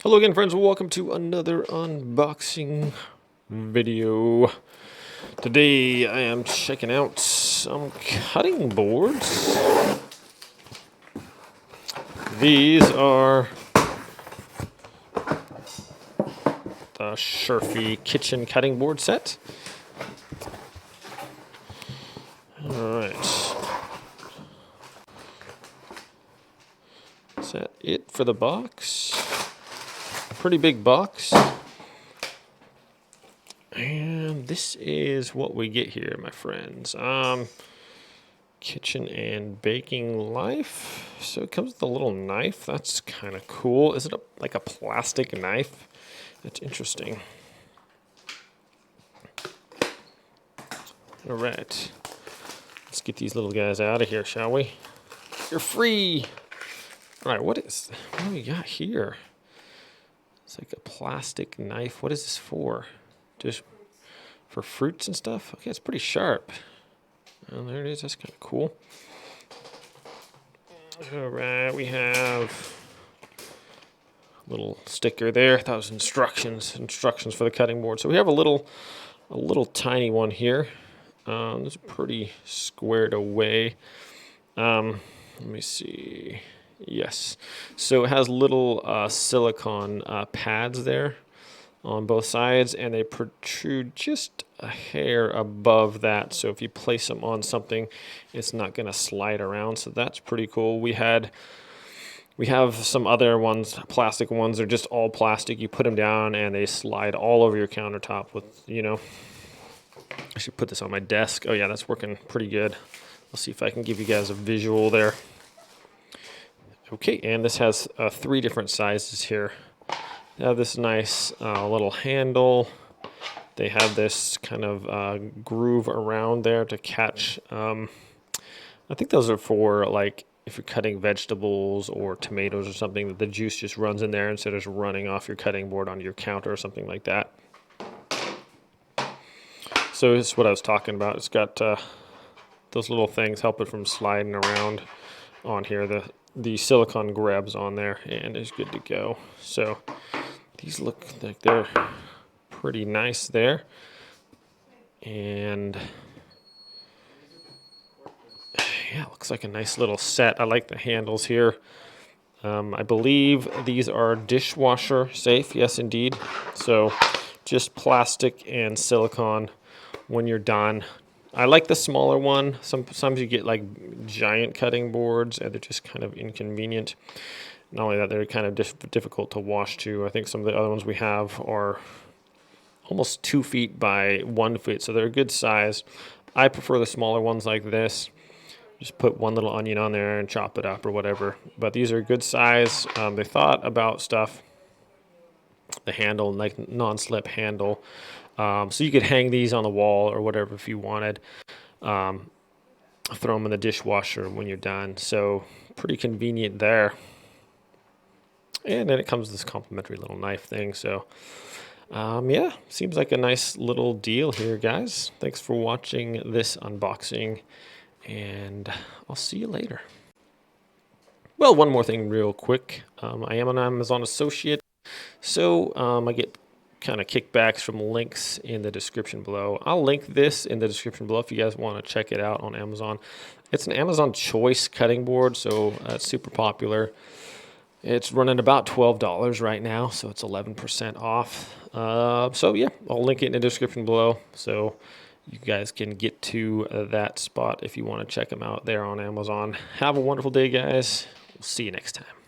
Hello again, friends. Welcome to another unboxing video. Today I am checking out some cutting boards. These are the SHURFFY kitchen cutting board set. Alright. Is that it for the box? Pretty big box. And this is what we get here, my friends. Kitchen and baking life. So it comes with a little knife. That's kind of cool. Is it like a plastic knife? That's interesting. All right. Let's get these little guys out of here, shall we? You're free. All right, what do we got here? It's like a plastic knife. What is this for? Just for fruits and stuff? Okay, it's pretty sharp. Oh, there it is. That's kind of cool. All right, we have a little sticker there. I thought it was instructions for the cutting board. So we have a little tiny one here. This is pretty squared away. Let me see. Yes. So it has little silicone pads there on both sides, and they protrude just a hair above that. So if you place them on something, it's not going to slide around. So that's pretty cool. We have some other ones, plastic ones. They're just all plastic. You put them down, and they slide all over your countertop with, I should put this on my desk. Oh, yeah, that's working pretty good. Let's see if I can give you guys a visual there. Okay, and this has 3 different sizes here. They have this nice little handle. They have this kind of groove around there to catch. I think those are for, like, if you're cutting vegetables or tomatoes or something, that the juice just runs in there instead of just running off your cutting board onto your counter or something like that. So this is what I was talking about. It's got those little things help it from sliding around on here. The silicone grabs on there and is good to go. So these look like they're pretty nice there. And yeah, it looks like a nice little set. I like the handles here. I believe these are dishwasher safe. Yes, indeed. So just plastic and silicone when you're done. I like the smaller one. Sometimes you get like giant cutting boards and they're just kind of inconvenient. Not only that, they're kind of difficult to wash too. I think some of the other ones we have are almost 2 feet by 1 foot, so they're a good size. I prefer the smaller ones like this. Just put one little onion on there and chop it up or whatever. But these are a good size. They thought about stuff. The handle, like non-slip handle. So you could hang these on the wall or whatever if you wanted. Throw them in the dishwasher when you're done. So pretty convenient there. And then it comes with this complimentary little knife thing. So yeah, seems like a nice little deal here, guys. Thanks for watching this unboxing, and I'll see you later. Well, one more thing real quick. I am an Amazon associate, so I get kind of kickbacks from links in the description below. I'll link this in the description below if you guys want to check it out on Amazon. It's an Amazon Choice cutting board, so it's super popular. It's running about $12 right now, so it's 11% off. So yeah, I'll link it in the description below, so you guys can get to that spot if you want to check them out there on Amazon. Have a wonderful day, guys. We'll see you next time.